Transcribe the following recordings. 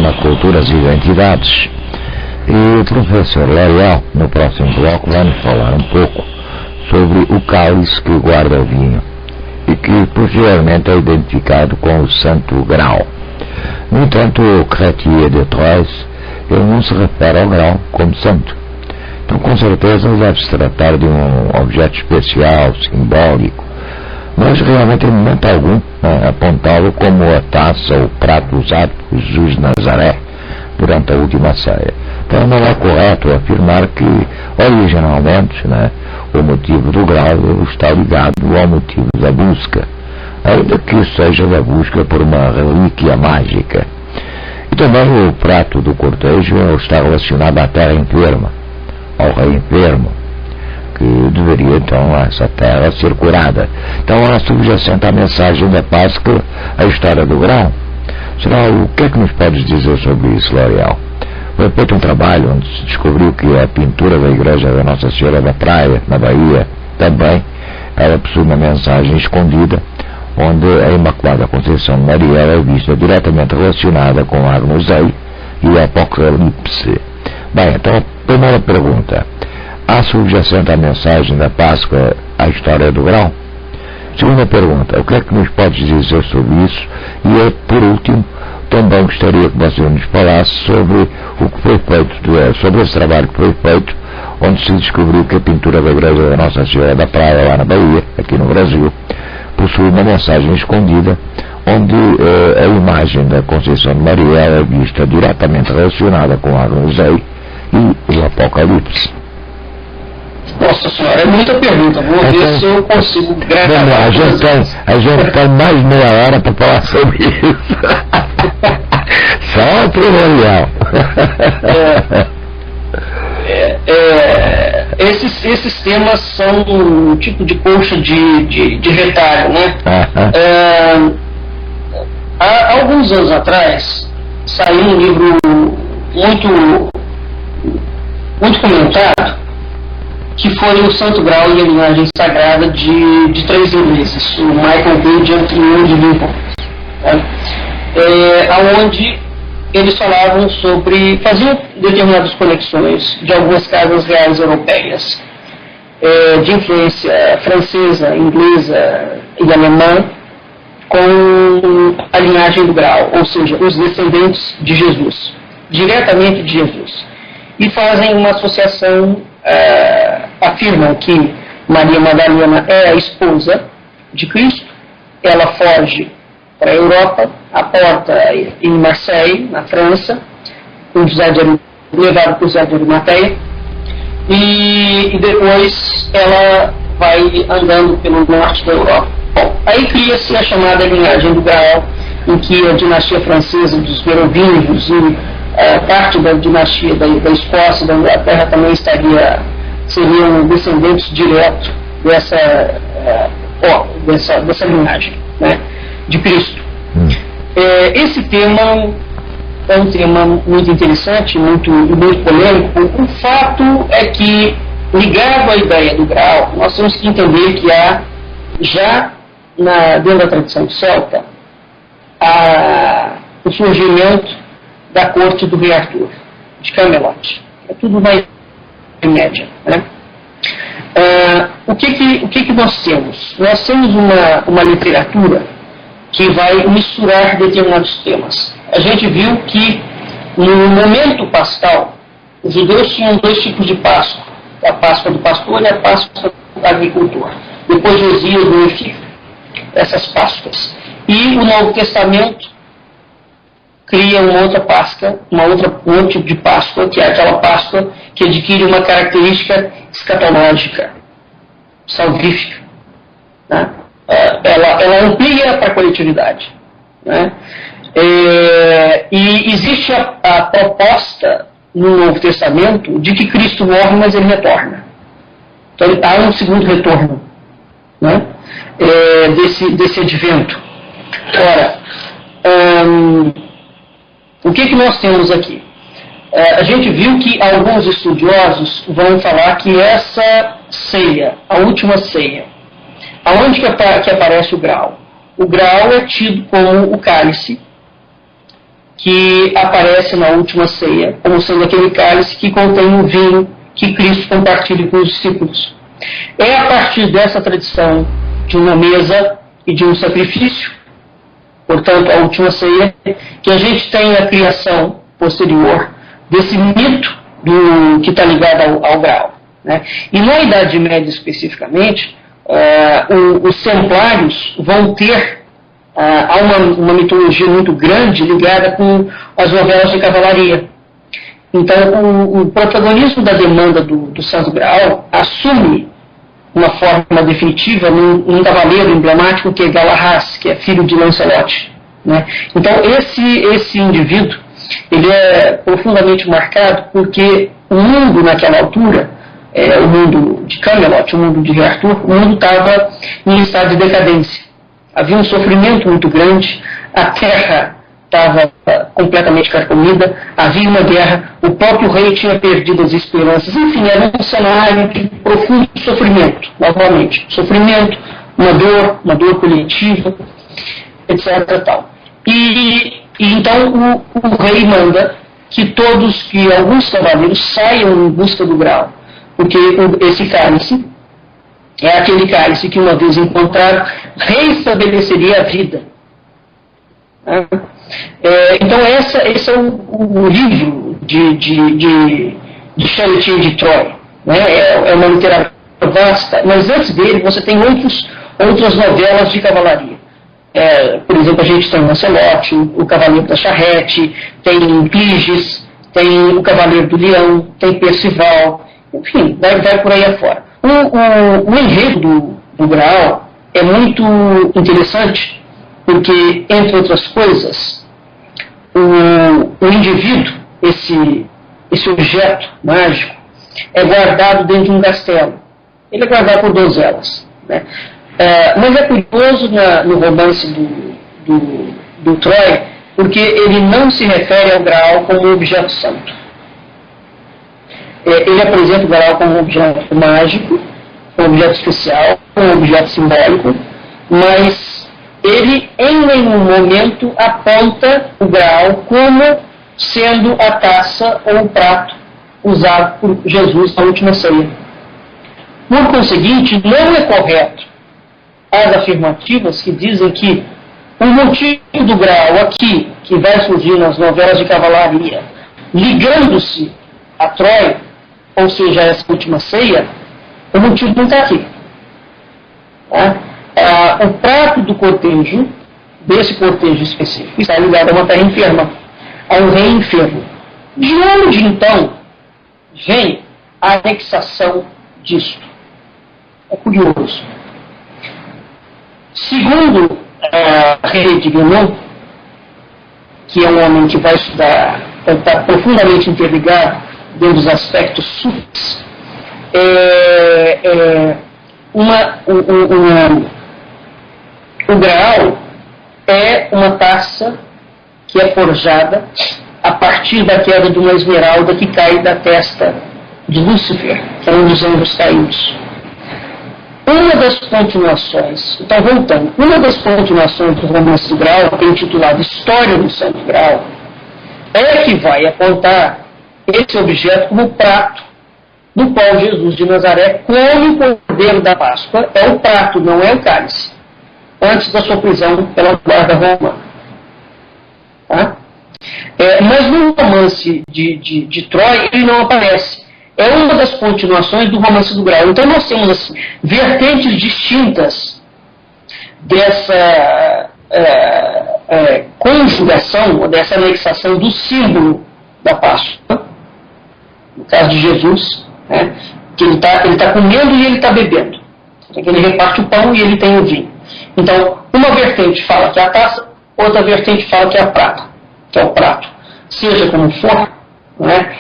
tema Culturas e Identidades. E o professor L'Oréal, no próximo bloco, vai nos falar um pouco sobre o cálice que guarda o vinho e que posteriormente é identificado com o Santo Grau. No entanto, o Chrétien de Troyes, ele não se refere ao grau como santo. Então, com certeza, deve se tratar de um objeto especial, simbólico, mas realmente, em momento algum, apontá-lo como a taça ou prato usado por Jesus de Nazaré durante a última ceia. Então, não é correto afirmar que, originalmente, o motivo do grau está ligado ao motivo da busca, ainda que seja da busca por uma relíquia mágica. E também o prato do cortejo está relacionado à terra enferma, ao rei enfermo, que deveria, então, essa terra ser curada. Então, é subjacente à mensagem da Páscoa, a história do grão. Será, o que é que nos podes dizer sobre isso, L'Oréal? Foi feito um trabalho onde se descobriu que a pintura da igreja da Nossa Senhora da Praia, na Bahia, também, ela possui uma mensagem escondida, onde a Imaculada Conceição de Maria é vista diretamente relacionada com a Agnus Dei e o Apocalipse. Bem, então, primeira pergunta: há subjacente à mensagem da Páscoa a história do grão? Segunda pergunta: o que é que nos podes dizer sobre isso? E, por último, também gostaria que você nos falasse sobre o que foi feito, sobre esse trabalho que foi feito, onde se descobriu que a pintura da igreja da Nossa Senhora da Praia, lá na Bahia, aqui no Brasil, possui uma mensagem escondida, onde a imagem da Conceição de Maria é vista diretamente relacionada com a Agnus Dei e o Apocalipse. Nossa Senhora, é muita pergunta. Vou ver se eu consigo gravar. A gente tem mais meia hora para falar sobre isso. Só o tutorial. Esses temas são um tipo de colcha de retalho, né? Há alguns anos atrás saiu um livro muito comentado, que foi o Santo Grau e a Linhagem Sagrada de três ingleses, o Michael Gradian e o Andy Lincoln, onde eles falavam sobre, faziam determinadas conexões de algumas casas reais europeias, de influência francesa, inglesa e alemã, com a linhagem do Grau, ou seja, os descendentes de Jesus, diretamente de Jesus, e fazem uma associação. Afirmam que Maria Madalena é a esposa de Cristo, ela foge para a Europa, aporta em Marseille, na França, levada por José de Arimateia, e depois ela vai andando pelo norte da Europa. Bom, aí cria-se a chamada linhagem do Graal, em que a dinastia francesa dos Merovingios e parte da dinastia da Escócia e da Inglaterra também seriam descendentes diretos dessa linhagem, de Cristo. Esse tema é um tema muito interessante, muito polêmico. O fato é que, ligado à ideia do grau, nós temos que entender que há, já dentro da tradição celta, o surgimento da corte do rei Arthur, de Camelot. É tudo na média. O que nós temos? Nós temos uma literatura que vai misturar determinados temas. A gente viu que no momento pascal, os judeus tinham dois tipos de Páscoa: a Páscoa do pastor e a Páscoa do agricultor. Depois Josias unifica essas Páscoas. E o Novo Testamento cria uma outra Páscoa, um tipo de Páscoa, que é aquela Páscoa que adquire uma característica escatológica, salvífica. Ela amplia para a coletividade. E existe a proposta no Novo Testamento de que Cristo morre, mas ele retorna. Então há um segundo retorno, desse advento. Ora, o que nós temos aqui? A gente viu que alguns estudiosos vão falar que essa ceia, a última ceia, aonde que aparece o grau? O grau é tido como o cálice que aparece na última ceia, como sendo aquele cálice que contém o vinho que Cristo compartilha com os discípulos. É a partir dessa tradição de uma mesa e de um sacrifício, portanto, a última ceia, que a gente tem a criação posterior desse mito que está ligado ao grau. Né? E na Idade Média, especificamente, os templários vão ter há uma mitologia muito grande ligada com as novelas de cavalaria. Então, o protagonismo da demanda do Santo Graal assume uma forma definitiva num cavaleiro emblemático que é Galahad, que é filho de Lancelot. Né? Então, esse indivíduo ele é profundamente marcado porque o mundo naquela altura, o mundo de Camelot, o mundo de Rei Arthur, o mundo estava em estado de decadência. Havia um sofrimento muito grande, a terra estava completamente carcomida, havia uma guerra, o próprio rei tinha perdido as esperanças, enfim, era um cenário de profundo sofrimento, novamente. Sofrimento, uma dor coletiva, etc. Tal. E então o rei manda que alguns cavaleiros saiam em busca do grau, porque esse cálice é aquele cálice que, uma vez encontrado, reestabeleceria a vida. Então esse é o livro de Charletier de Troyes. Né? É uma literatura vasta, mas antes dele você tem outras novelas de cavalaria. Por exemplo, a gente tem Lancelot, o Cavaleiro da Charrete, tem Cliges, tem o Cavaleiro do Leão, tem Percival, enfim, vai por aí afora. O enredo do Graal é muito interessante, porque, entre outras coisas, o indivíduo, esse objeto mágico, é guardado dentro de um castelo. Ele é guardado por donzelas. Né? Mas é curioso no romance do Troy, porque ele não se refere ao Graal como objeto santo. Ele apresenta o Graal como um objeto mágico, um objeto especial, um objeto simbólico, mas ele em nenhum momento aponta o Graal como sendo a taça ou o prato usado por Jesus na última ceia. Por conseguinte, não é correto as afirmativas que dizem que o motivo do Graal aqui, que vai surgir nas novelas de cavalaria, ligando-se a Troia, ou seja, a essa última ceia, o motivo não está aqui. Tá? O prato do cortejo, desse cortejo específico, está ligado a uma terra enferma, a um rei enfermo. De onde, então, vem a anexação disto? É curioso. Segundo René de Guénon, que é um homem que vai estudar, vai estar profundamente interligado dentro dos aspectos sufis, o Graal é uma taça que é forjada a partir da queda de uma esmeralda que cai da testa de Lúcifer, que é um dos anjos caídos. Uma das continuações, então voltando, uma das continuações do romance do Graal, que é intitulado História do Santo Graal, é que vai apontar esse objeto como prato, no qual Jesus de Nazaré come o cordeiro da Páscoa. É o prato, não é o cálice, antes da sua prisão pela guarda romana. Tá? Mas no romance de Troia ele não aparece. É uma das continuações do romance do Graal. Então nós temos assim, vertentes distintas dessa conjugação, ou dessa anexação do símbolo da Páscoa, no caso de Jesus, né, que ele tá comendo e ele está bebendo. Ele reparte o pão e ele tem o vinho. Então, uma vertente fala que é a taça, outra vertente fala que é a prata, que é o prato. Seja como for, né,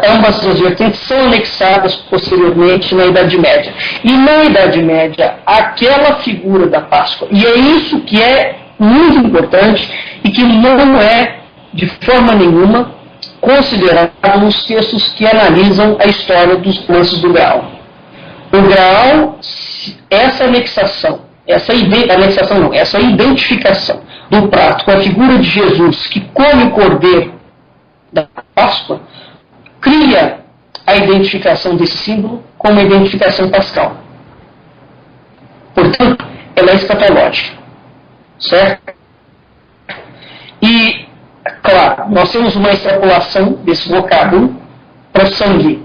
ambas as vertentes são anexadas posteriormente na Idade Média. E na Idade Média, aquela figura da Páscoa, e é isso que é muito importante e que não é, de forma nenhuma, considerado nos textos que analisam a história dos romances do Graal. O Graal, essa identificação, do prato com a figura de Jesus que come o cordeiro da Páscoa, cria a identificação desse símbolo como uma identificação pascal. Portanto, ela é escatológica. Certo? E, claro, nós temos uma extrapolação desse vocábulo para o sangue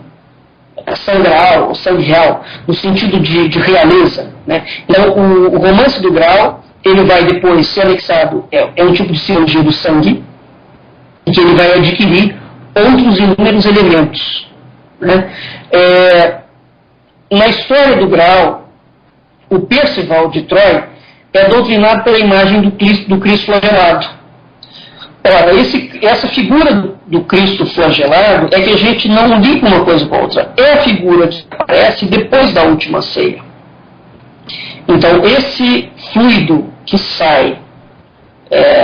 sangral, ou sangue real, no sentido de realeza. Né? Então, o romance do Graal, ele vai depois ser anexado, é um tipo de simbologia do sangue, em que ele vai adquirir outros inúmeros elementos. Né? Na história do Graal, o Percival de Troia é doutrinado pela imagem do Cristo flagelado. Ora, essa figura do Cristo flagelado é que a gente não liga uma coisa com a outra. É a figura que aparece depois da última ceia. Então, esse fluido que sai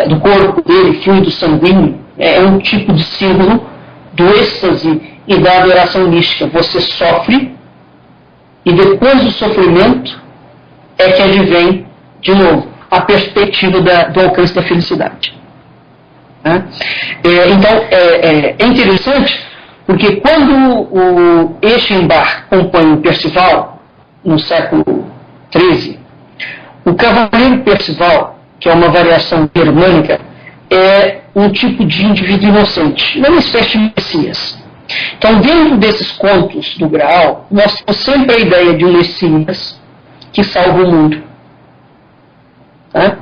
do corpo dele, fluido sanguíneo, é um tipo de símbolo do êxtase e da adoração mística. Você sofre e depois do sofrimento é que advém, de novo, a perspectiva do alcance da felicidade. Né? Então, é interessante, porque quando o Eschenbach compõe o Percival, no século XIII, o cavaleiro Percival, que é uma variação germânica, é um tipo de indivíduo inocente, uma espécie de Messias. Então, dentro desses contos do Graal, nós temos sempre a ideia de um Messias que salva o mundo. Tá?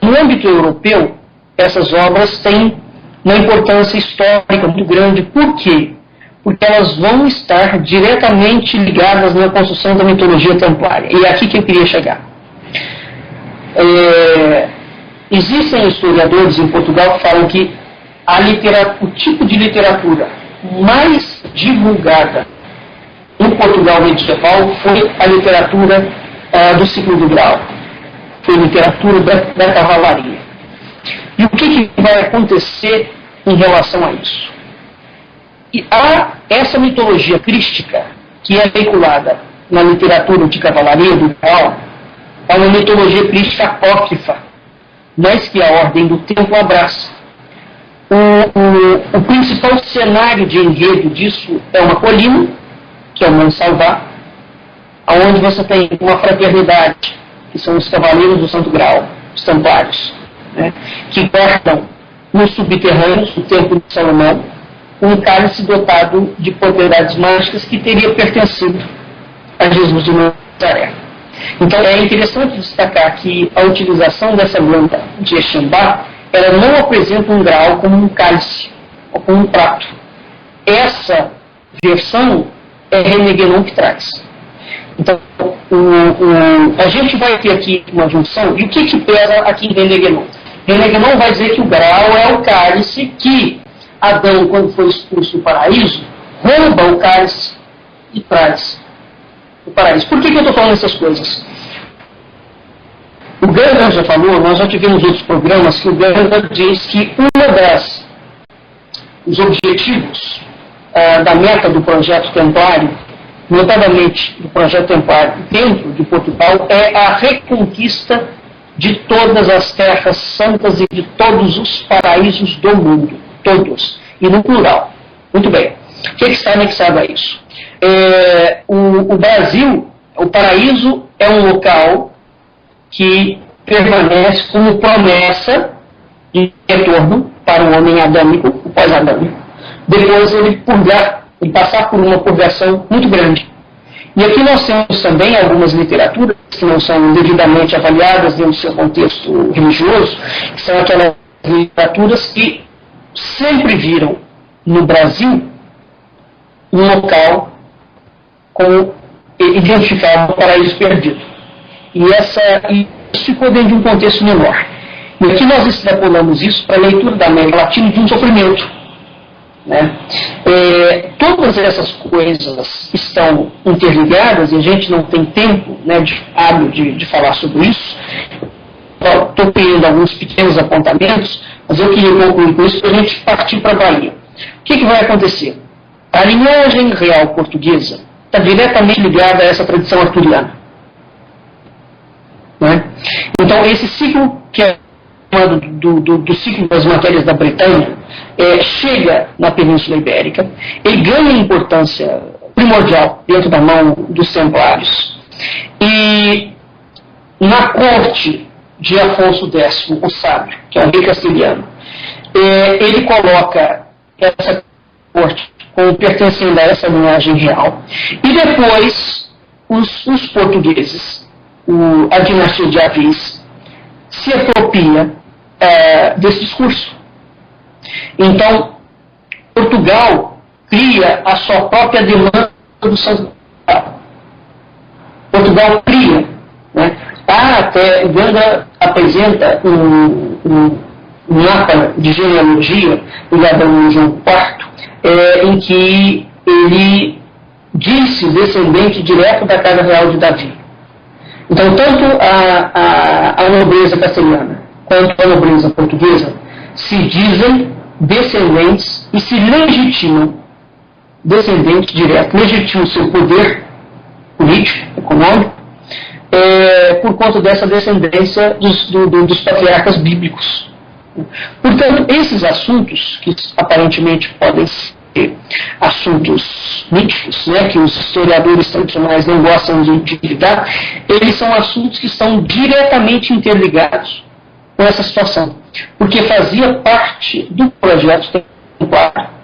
No âmbito europeu, essas obras têm uma importância histórica muito grande. Por quê? Porque elas vão estar diretamente ligadas na construção da mitologia templária. E é aqui que eu queria chegar. Existem historiadores em Portugal que falam que o tipo de literatura mais divulgada em Portugal medieval foi a literatura do ciclo do Graal. Foi a literatura da cavalaria. E o que vai acontecer em relação a isso? E há essa mitologia crística que é veiculada na literatura de cavalaria do Graal, é uma mitologia crística apócrifa, mas que a ordem do templo abraça. O principal cenário de enredo disso é uma colina, que é o Monte Salvá, onde você tem uma fraternidade, que são os cavaleiros do Santo Graal, os templários, né, que guardam nos subterrâneos do Templo de Salomão um cálice dotado de propriedades mágicas que teria pertencido a Jesus de Nazaré. Então é interessante destacar que a utilização dessa planta de Eschenbach, ela não apresenta um Graal como um cálice ou como um prato. Essa versão é René Guénon que traz. Então, a gente vai ter aqui uma junção, e o que pesa aqui em René Guénon? René Guénon vai dizer que o Graal é o cálice que Adão, quando foi expulso do paraíso, rouba o cálice e traz o paraíso. Por que eu estou falando essas coisas? O Gandalf já falou, nós já tivemos outros programas, que o Gandalf diz que os objetivos da meta do projeto templário, notadamente do projeto templário dentro de Portugal, é a reconquista de todas as terras santas e de todos os paraísos do mundo, todos, e no plural. Muito bem. O que está anexado a isso? O Brasil, o paraíso é um local que permanece como promessa de retorno para o homem adâmico, o pós-adâmico, depois ele passar por uma purgação muito grande. E aqui nós temos também algumas literaturas que não são devidamente avaliadas dentro do seu contexto religioso, que são aquelas literaturas que sempre viram no Brasil um local como identificado como paraíso perdido. E isso ficou dentro de um contexto menor. E aqui nós extrapolamos isso para a leitura da América Latina de um sofrimento. Né? Todas essas coisas estão interligadas e a gente não tem tempo, né, de falar sobre isso. Estou criando alguns pequenos apontamentos, mas eu queria concluir com isso para a gente partir para a Bahia. O que vai acontecer? A linhagem real portuguesa está diretamente ligada a essa tradição arturiana. Né? Então, esse ciclo que é do ciclo das matérias da Bretanha, chega na Península Ibérica, ele ganha importância primordial dentro da mão dos Templários. E na corte de Afonso X, o Sábio, que é um rei castelhano, ele coloca essa corte como pertencendo a essa linhagem real. E depois, os portugueses, a dinastia de Avis, se apropria desse discurso. Então, Portugal cria a sua própria demanda do Santo Padre. Portugal cria, né? Até o Ganga apresenta um mapa de genealogia ligado ao João IV, em que ele diz-se descendente direto da casa real de Davi. Então, tanto a nobreza castelhana quanto a nobreza portuguesa se dizem descendentes e se legitimam descendentes diretos, legitimam seu poder político, econômico, por conta dessa descendência dos patriarcas bíblicos. Portanto, esses assuntos, que aparentemente podem ser assuntos míticos, né, que os historiadores tradicionais não gostam de lidar, eles são assuntos que estão diretamente interligados com essa situação, porque fazia parte do projeto templário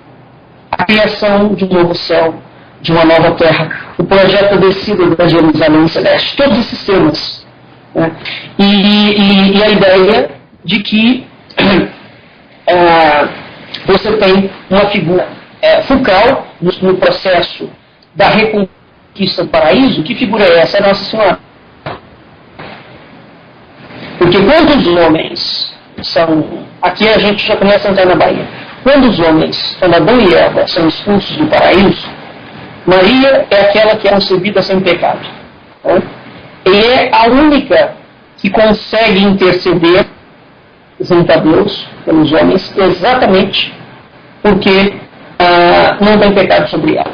a criação de um novo céu, de uma nova terra, o projeto da descida da Jerusalém Celeste, todos esses temas, né? E a ideia de que você tem uma figura fulcral no processo da reconquista do paraíso. Que figura é essa? É Nossa Senhora. Porque quando os homens são... Aqui a gente já começa a entrar na Bahia. Quando os homens, quando Adão e Eva são expulsos do paraíso, Maria é aquela que é concebida sem pecado. Né? E é a única que consegue interceder junto a Deus, pelos homens, exatamente porque não tem pecado sobre ela.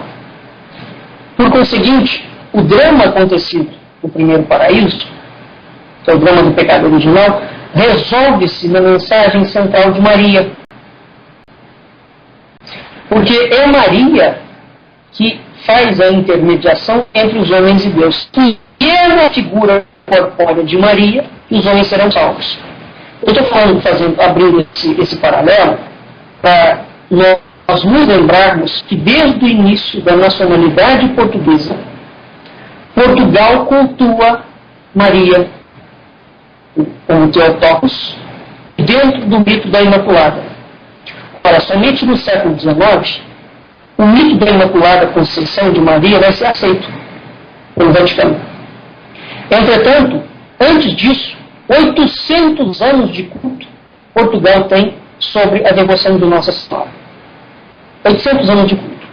Por conseguinte, o drama acontecido no primeiro paraíso, que é o drama do pecado original, resolve-se na mensagem central de Maria. Porque é Maria que faz a intermediação entre os homens e Deus. E é na figura corpórea de Maria que os homens serão salvos. Eu estou abrindo esse paralelo para nós nos lembrarmos que desde o início da nacionalidade portuguesa, Portugal cultua Maria como Theotokos dentro do mito da Imaculada. Ora, somente no século XIX, o mito da Imaculada Conceição de Maria vai ser aceito pelo Vaticano. Entretanto, antes disso, 800 anos de culto Portugal tem sobre a devoção de Nossa Senhora. 800 anos de culto.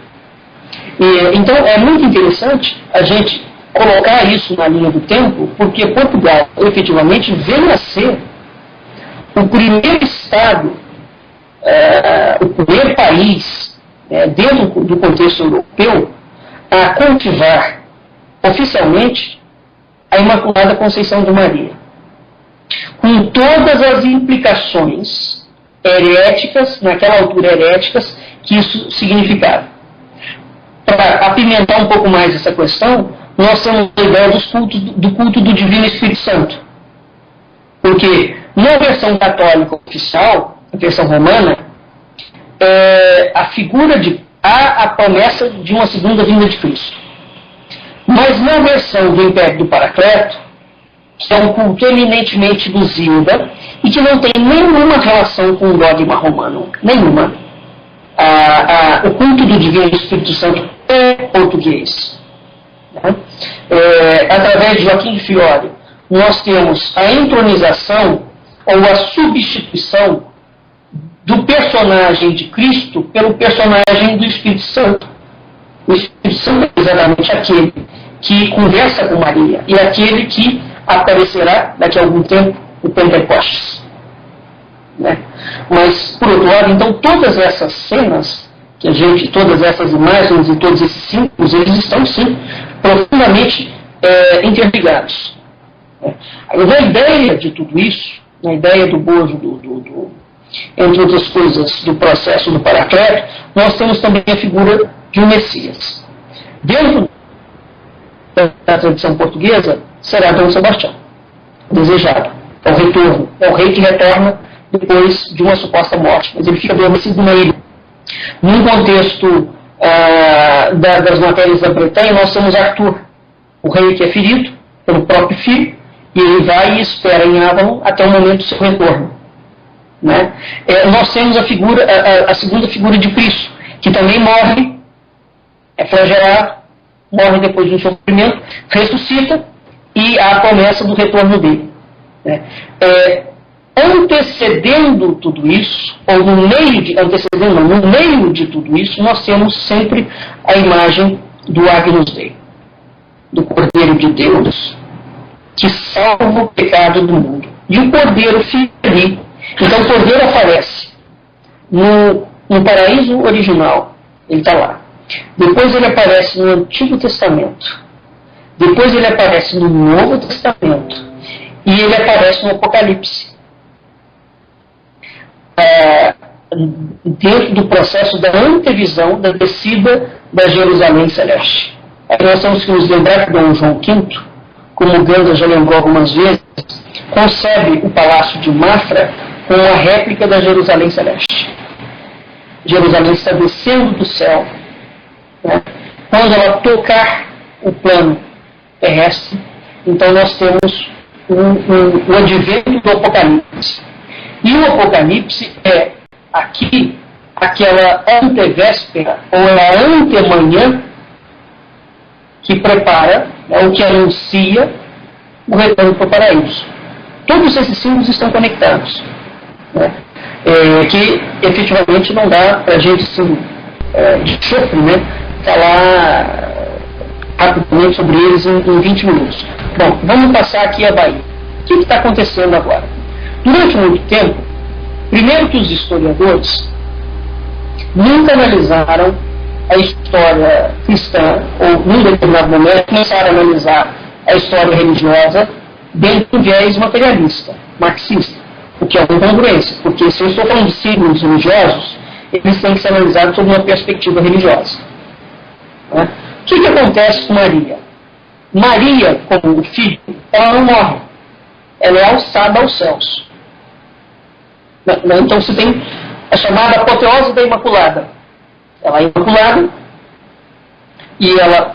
Então, é muito interessante a gente colocar isso na linha do tempo, porque Portugal, efetivamente, vem a ser o primeiro Estado, o primeiro país, dentro do contexto europeu, a cultivar oficialmente a Imaculada Conceição de Maria, com todas as implicações heréticas, naquela altura heréticas, que isso significava. Para apimentar um pouco mais essa questão, nós temos a ideia do culto do Divino Espírito Santo. Porque na versão católica oficial, a versão romana, a figura há a promessa de uma segunda vinda de Cristo. Mas na versão do Império do Paracleto, que é um culto eminentemente luzíada e que não tem nenhuma relação com o dogma romano, nenhuma. O culto do Divino Espírito Santo é português. Né? Através de Joaquim de Fiore, nós temos a entronização ou a substituição do personagem de Cristo pelo personagem do Espírito Santo. O Espírito Santo é exatamente aquele que conversa com Maria e aquele que aparecerá daqui a algum tempo no Pentecostes. Né? Mas, por outro lado, então, todas essas cenas, todas essas imagens e todos esses símbolos, eles estão, sim, profundamente interligados. A ideia de tudo isso na ideia do bojo, entre outras coisas, do processo do Paracleto, nós temos também a figura de um Messias. Dentro da tradição portuguesa, será Dom Sebastião, desejado, é o retorno, é o rei que retorna depois de uma suposta morte, mas ele fica adormecido na ilha. Num contexto das matérias da Bretanha, nós temos Arthur, o rei que é ferido pelo próprio filho, e ele vai e espera em Avalon até o momento do seu retorno. Né? Nós temos a segunda figura de Cristo, que também morre, é flagelado, morre depois de um sofrimento, ressuscita, e há a promessa do retorno dele. Né? Antecedendo tudo isso, ou no meio de tudo isso, nós temos sempre a imagem do Agnus Dei, do Cordeiro de Deus, que salva o pecado do mundo. E o Cordeiro fica ali. Então o Cordeiro aparece no paraíso original, ele está lá. Depois ele aparece no Antigo Testamento. Depois ele aparece no Novo Testamento. E ele aparece no Apocalipse. Dentro do processo da antevisão da descida da Jerusalém Celeste. Aí nós temos que nos lembrar que Dom João V, como o Ganda já lembrou algumas vezes, concebe o Palácio de Mafra como uma réplica da Jerusalém Celeste. Jerusalém está descendo do céu. Né? Quando ela tocar o plano terrestre, então nós temos o advento do Apocalipse. E o Apocalipse é aqui aquela antevéspera ou a antemanhã que prepara, ou que anuncia o retorno para o paraíso. Todos esses símbolos estão conectados. Né? Que efetivamente não dá para a gente, assim, de chofre, né, falar rapidamente sobre eles em 20 minutos. Bom, vamos passar aqui a Bahia. O que está acontecendo agora? Durante muito tempo, primeiro que os historiadores nunca analisaram a história cristã, ou num determinado momento começaram a analisar a história religiosa dentro do viés materialista, marxista, o que é uma incongruência, porque se eu estou falando de símbolos religiosos, eles têm que ser analisados sob uma perspectiva religiosa. Né? O que acontece com Maria? Maria, como o filho, ela não morre, ela é alçada aos céus. Então você tem a chamada apoteose da Imaculada. Ela é imaculada e ela,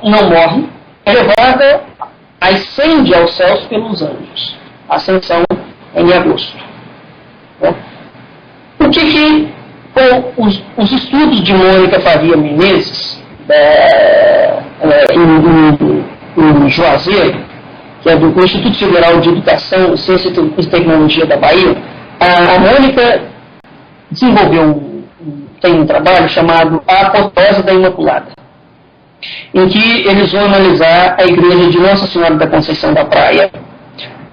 não morre, é levada, ascende aos céus pelos anjos. A ascensão é em agosto. Né? Por que os estudos de Mônica Faria Menezes, em Juazeiro, que é do Instituto Federal de Educação, Ciência e Tecnologia da Bahia, a Mônica desenvolveu tem um trabalho chamado A Apoteose da Imaculada, em que eles vão analisar a igreja de Nossa Senhora da Conceição da Praia,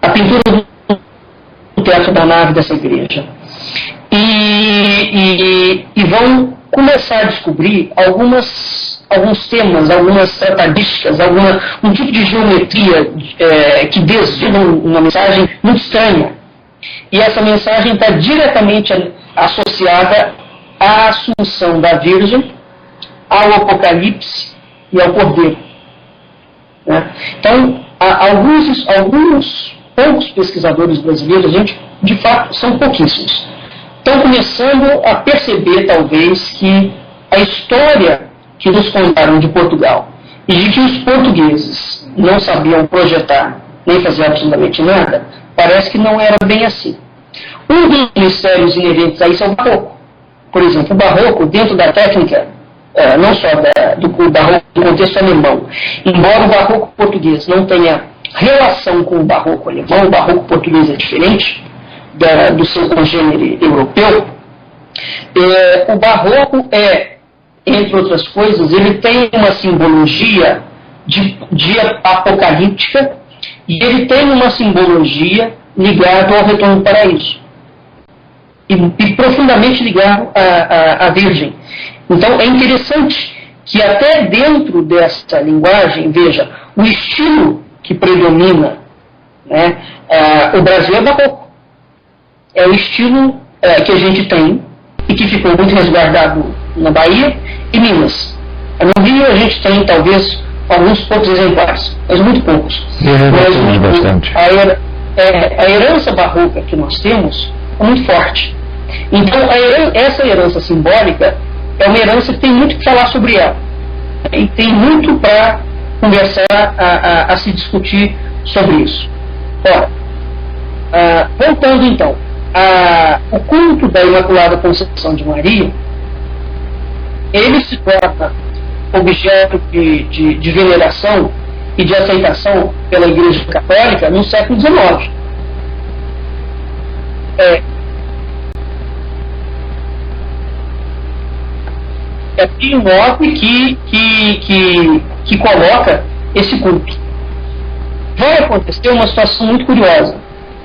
a pintura do teto da nave dessa igreja, e vão começar a descobrir alguns temas, algumas tratadísticas, um tipo de geometria que desvela uma mensagem muito estranha. E essa mensagem está diretamente associada à Assunção da Virgem, ao Apocalipse e ao Cordeiro. Né? Então, alguns poucos pesquisadores brasileiros, de fato, são pouquíssimos, estão começando a perceber, talvez, que a história que nos contaram de Portugal e de que os portugueses não sabiam projetar nem fazer absolutamente nada, parece que não era bem assim. Um dos mistérios inerentes a isso é o barroco. Por exemplo, o barroco, dentro da técnica, não só do barroco do contexto alemão, embora o barroco português não tenha relação com o barroco alemão, o barroco português é diferente do seu congênere europeu, o barroco entre outras coisas, ele tem uma simbologia de apocalíptica e ele tem uma simbologia ligada ao retorno do paraíso. E profundamente ligado à Virgem. Então é interessante que até dentro dessa linguagem, veja, o estilo que predomina né? O Brasil é barroco. É o estilo que a gente tem e que ficou muito resguardado na Bahia e Minas. No Rio a gente tem talvez alguns poucos exemplares, mas muito poucos. Mas bastante. A herança barroca que nós temos é muito forte. Então essa herança simbólica é uma herança que tem muito que falar sobre ela. E tem muito para conversar, a se discutir sobre isso. Ora, voltando então, o culto da Imaculada Conceição de Maria, ele se torna objeto de veneração e de aceitação pela Igreja Católica no século XIX. É Pio IX que coloca esse culto. Vai acontecer uma situação muito curiosa,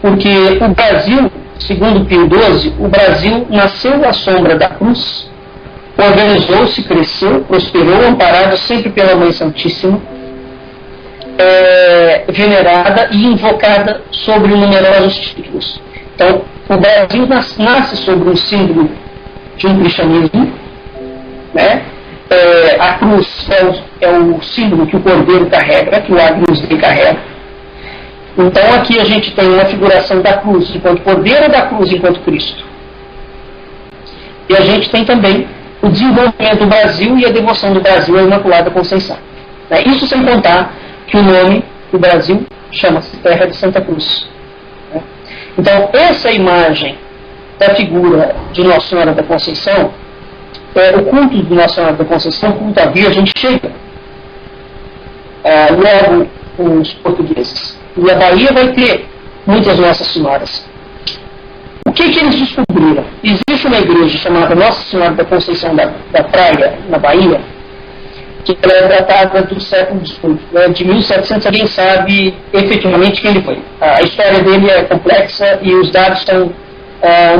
porque o Brasil, segundo Pio XII, o Brasil nasceu à sombra da cruz, organizou-se, cresceu, prosperou, amparado sempre pela Mãe Santíssima, venerada e invocada sobre numerosos títulos. Então, o Brasil nasce sobre um símbolo de um cristianismo, né? A cruz é o símbolo que o Cordeiro carrega, que o Agnus Dei carrega. Então aqui a gente tem uma figuração da cruz enquanto Cordeiro, da cruz enquanto Cristo. E a gente tem também o desenvolvimento do Brasil e a devoção do Brasil à Imaculada Conceição. Isso sem contar que o nome do Brasil chama-se Terra de Santa Cruz. Então essa imagem da figura de Nossa Senhora da Conceição, o culto de Nossa Senhora da Conceição, o culto à Virgem, chega logo com os portugueses. E a Bahia vai ter muitas Nossas Senhoras. O que eles descobriram? Existe uma igreja chamada Nossa Senhora da Conceição da Praia, na Bahia, que ela é datada do século XVIII, de 1700. Alguém sabe efetivamente quem ele foi. A história dele é complexa e os dados são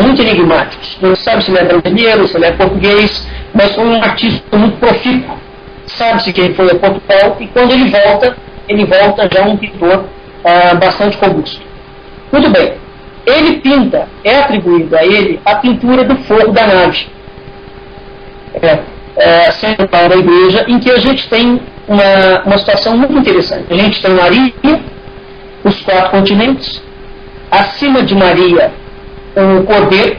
muito enigmáticos. Não se sabe se ele é brasileiro, se ele é português, mas foi um artista muito profícuo. Sabe-se que ele foi a Portugal e quando ele volta já um pintor bastante robusto. Muito bem. Ele pinta, é atribuído a ele a pintura do forro da nave. Central da igreja, em que a gente tem uma situação muito interessante. A gente tem Maria, os 4 continentes, acima de Maria, o Cordeiro,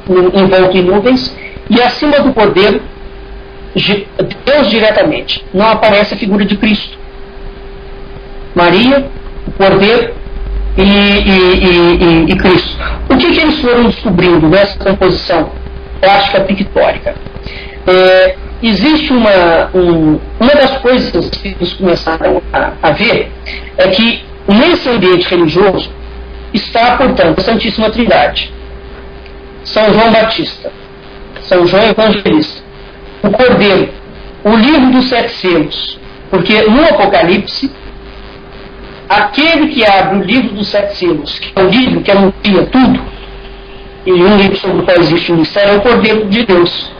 envolto em nuvens, e acima do Cordeiro, Deus diretamente. Não aparece a figura de Cristo. Maria, o Cordeiro e Cristo. O que eles foram descobrindo nessa composição plástica pictórica? Existe uma das coisas que eles começaram a ver é que nesse ambiente religioso está, portanto, a Santíssima Trindade, São João Batista, São João Evangelista, o Cordeiro, o livro dos 7 selos, porque no Apocalipse, aquele que abre o livro dos 7 selos, que é o livro que anuncia tudo, e um livro sobre o qual existe um mistério, é o Cordeiro de Deus.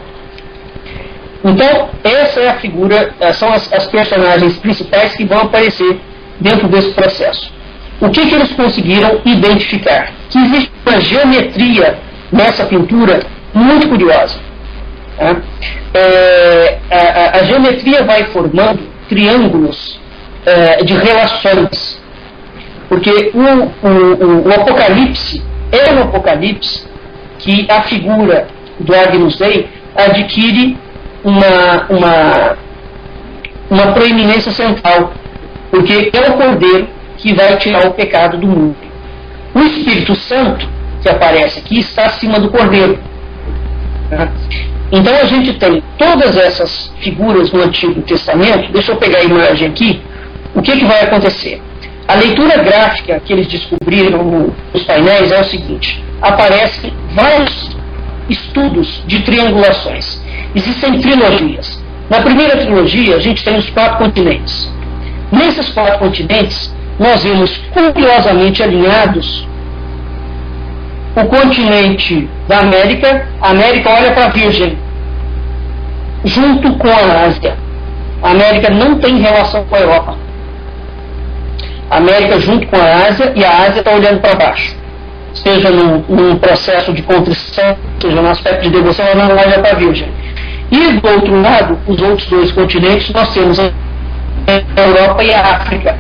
Então, essa é a figura, são as personagens principais que vão aparecer dentro desse processo. O que eles conseguiram identificar? Que existe uma geometria nessa pintura muito curiosa. A geometria vai formando triângulos de relações, porque o Apocalipse é um Apocalipse que a figura do Agnus Dei adquire uma proeminência central, porque é o Cordeiro que vai tirar o pecado do mundo. O Espírito Santo, que aparece aqui, está acima do Cordeiro. Então a gente tem todas essas figuras no Antigo Testamento. Deixa eu pegar a imagem aqui. O que vai acontecer? A leitura gráfica que eles descobriram nos painéis é o seguinte: aparecem vários estudos de triangulações. Existem trilogias. Na primeira trilogia, a gente tem os 4 continentes. Nesses 4 continentes, nós vemos curiosamente alinhados o continente da América. A América olha para a Virgem, junto com a Ásia. A América não tem relação com a Europa. A América junto com a Ásia, e a Ásia está olhando para baixo. Seja num processo de contrição, seja no aspecto de devoção, ela não olha para a Virgem. E do outro lado, os outros dois continentes, nós temos a Europa e a África,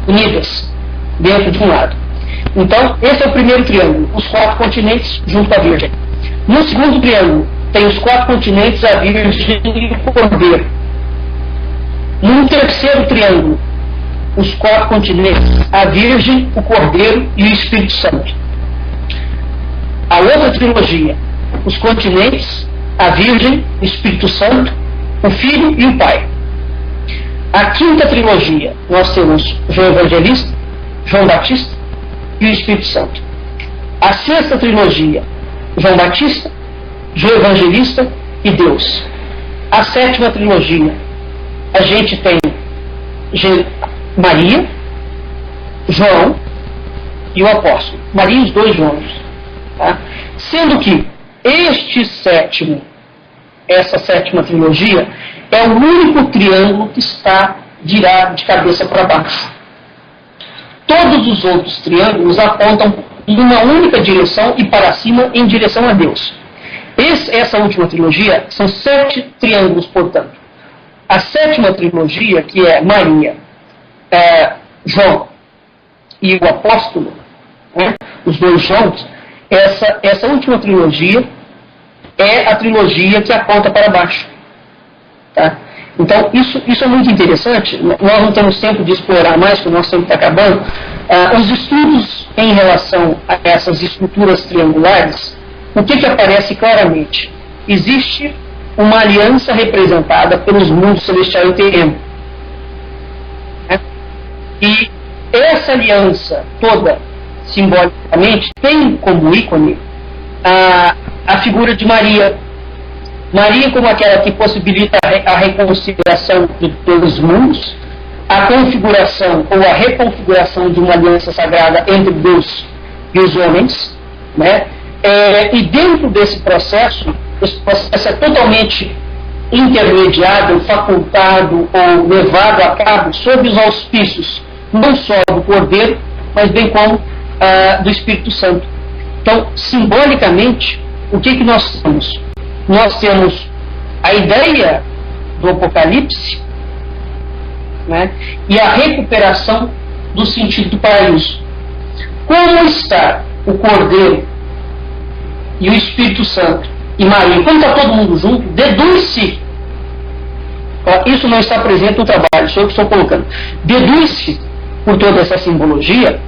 unidas, dentro de um lado. Então, esse é o primeiro triângulo, os 4 continentes junto com a Virgem. No segundo triângulo, tem os 4 continentes, a Virgem e o Cordeiro. No terceiro triângulo, os 4 continentes, a Virgem, o Cordeiro e o Espírito Santo. A outra trilogia, os continentes, a Virgem, o Espírito Santo, o Filho e o Pai. A quinta trilogia, nós temos João Evangelista, João Batista e o Espírito Santo. A sexta trilogia, João Batista, João Evangelista e Deus. A sétima trilogia, a gente tem Maria, João e o apóstolo. Maria e os 2 Joões. Tá? Sendo que essa sétima trilogia, é o único triângulo que está virado de cabeça para baixo. Todos os outros triângulos apontam em uma única direção e para cima em direção a Deus. Essa última trilogia são 7 triângulos, portanto. A sétima trilogia, que é Maria, João e o apóstolo, né, os 2 Joões, essa última trilogia é a trilogia que aponta para baixo. Tá? Então, isso é muito interessante. Nós não temos tempo de explorar mais, porque o nosso tempo está acabando. Os estudos em relação a essas estruturas triangulares, o que aparece claramente? Existe uma aliança representada pelos mundos celestial e terreno. Né? E essa aliança toda, simbolicamente, tem como ícone a figura de Maria. Maria como aquela que possibilita a reconciliação de todos os mundos, a configuração ou a reconfiguração de uma aliança sagrada entre Deus e os homens, né? E dentro desse processo, esse processo é totalmente intermediado, facultado ou levado a cabo sob os auspícios não só do Cordeiro, mas bem como do Espírito Santo. Então, simbolicamente, o que nós temos? Nós temos a ideia do Apocalipse, né, e a recuperação do sentido do paraíso. Como está o Cordeiro e o Espírito Santo e Maria? Como está todo mundo junto, deduz-se, isso não está presente no trabalho, sou eu que estou colocando, deduz-se por toda essa simbologia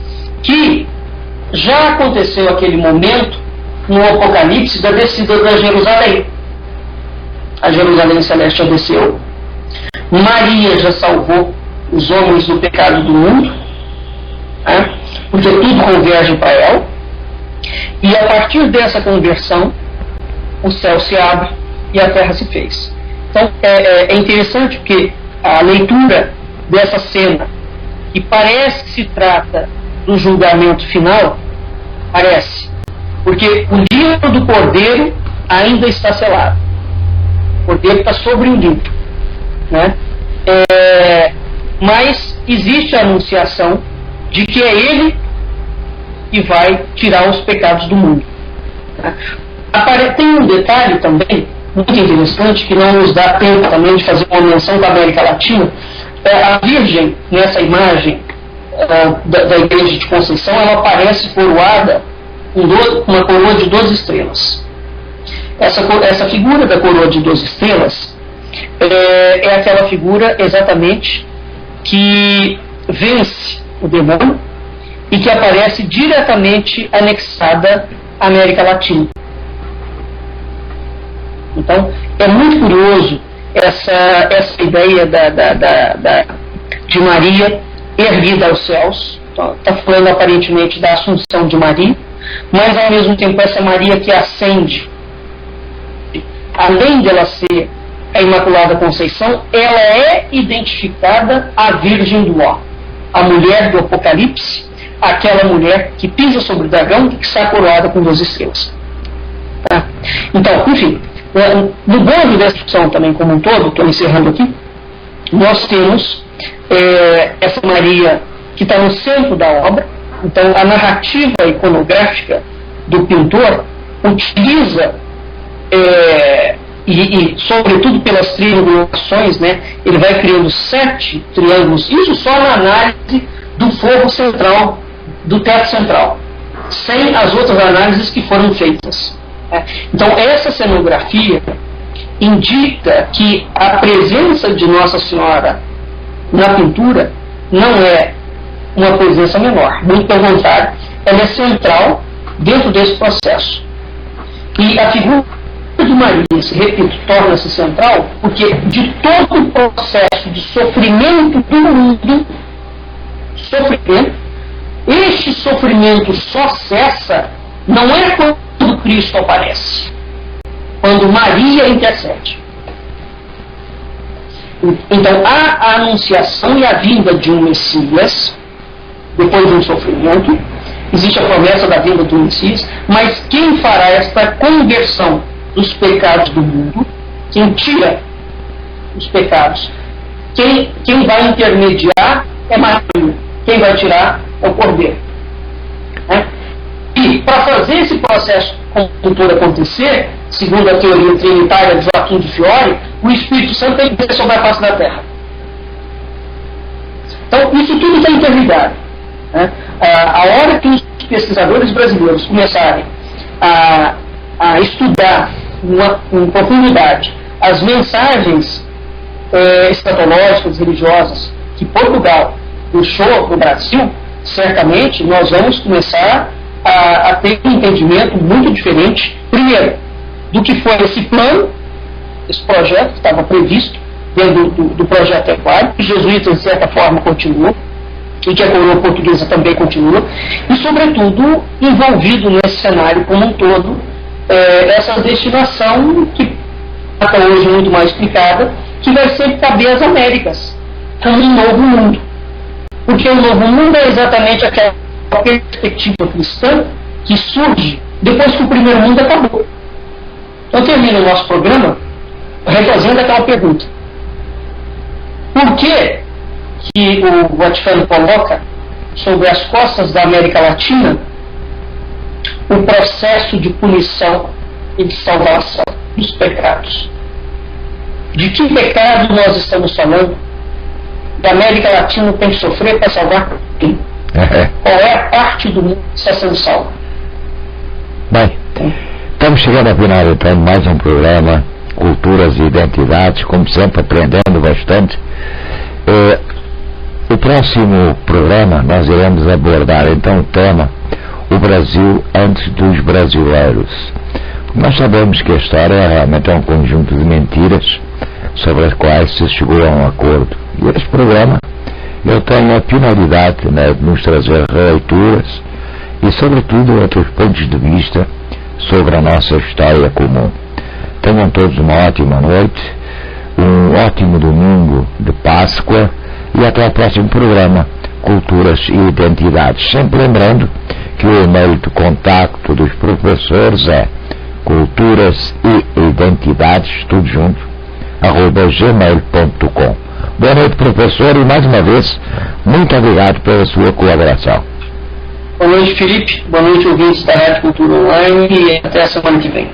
que já aconteceu aquele momento no Apocalipse da descida da Jerusalém. A Jerusalém Celeste já desceu. Maria já salvou os homens do pecado do mundo, né? Porque tudo converge para ela. E a partir dessa conversão, o céu se abre e a terra se fez. Então é interessante porque a leitura dessa cena, que parece que se trata do julgamento final, parece, porque o livro do Cordeiro ainda está selado. O Cordeiro está sobre o livro, né? Mas existe a anunciação de que é ele que vai tirar os pecados do mundo. Né? Tem um detalhe também muito interessante, que não nos dá tempo também de fazer uma menção da América Latina. A Virgem, nessa imagem da igreja de Conceição, ela aparece coroada com uma coroa de 12 estrelas. Essa figura da coroa de 12 estrelas é aquela figura exatamente que vence o demônio e que aparece diretamente anexada à América Latina. Então, é muito curioso essa ideia de Maria erguida aos céus. Está falando aparentemente da Assunção de Maria, mas ao mesmo tempo essa Maria que ascende, além dela ser a Imaculada Conceição, ela é identificada a Virgem do Ó, a mulher do Apocalipse, aquela mulher que pisa sobre o dragão e que está coroada com 12 estrelas. Tá? Então, enfim, no bojo dessa discussão também como um todo, estou encerrando aqui, nós temos essa Maria que está no centro da obra. Então, a narrativa iconográfica do pintor utiliza, e sobretudo pelas triangulações, né, ele vai criando 7 triângulos, isso só na análise do forro central, do teto central, sem as outras análises que foram feitas. Então, essa cenografia indica que a presença de Nossa Senhora na pintura não é uma presença menor, muito pelo contrário, ela é central dentro desse processo. E a figura de Maria, repito, torna-se central porque de todo o processo de sofrimento do mundo, este sofrimento só cessa não é quando Cristo aparece, quando Maria intercede. Então, há a anunciação e a vinda de um Messias, depois de um sofrimento, existe a promessa da vinda do Messias, mas quem fará esta conversão dos pecados do mundo, quem tira os pecados, quem vai intermediar é Maria, quem vai tirar é o Cordeiro. Né? E para fazer esse processo cultura acontecer, segundo a teoria trinitária de Joaquim de Fiore, o Espírito Santo tem que descer sobre a face da Terra. Então, isso tudo está interligado. Né? A hora que os pesquisadores brasileiros começarem a estudar em profundidade as mensagens escatológicas, religiosas, que Portugal deixou para o Brasil, certamente nós vamos começar a ter um entendimento muito diferente, primeiro, do que foi esse plano, esse projeto que estava previsto dentro do projeto Aquário, que os jesuítas, de certa forma, continuam, e que a coroa portuguesa também continua, e, sobretudo, envolvido nesse cenário como um todo, essa destinação que está hoje muito mais explicada, que vai sempre caber às Américas, como um novo mundo. Porque o novo mundo é exatamente aquela perspectiva cristã que surge depois que o primeiro mundo acabou. Então, termino o nosso programa refazendo aquela pergunta. Por que o Vaticano coloca sobre as costas da América Latina o processo de punição e de salvação dos pecados? De que pecado nós estamos falando? Da América Latina tem que sofrer para salvar quem? Qual é a parte do mundo que está sendo salva? Bem, estamos chegando ao final então de mais um programa Culturas e Identidades, como sempre aprendendo bastante. O próximo programa nós iremos abordar então o tema O Brasil antes dos brasileiros. Nós sabemos que a história realmente é um conjunto de mentiras sobre as quais se chegou a um acordo. E este programa eu tenho a finalidade, né, de nos trazer releituras e sobretudo outros pontos de vista sobre a nossa história comum. Tenham todos uma ótima noite, um ótimo domingo de Páscoa e até o próximo programa Culturas e Identidades. Sempre lembrando que o e-mail de contacto dos professores é culturas e identidades, tudo junto, @gmail.com. Boa noite, professor, e mais uma vez, muito obrigado pela sua colaboração. Boa noite, Felipe. Boa noite, ouvintes da Rádio Cultura Online, e até a semana que vem.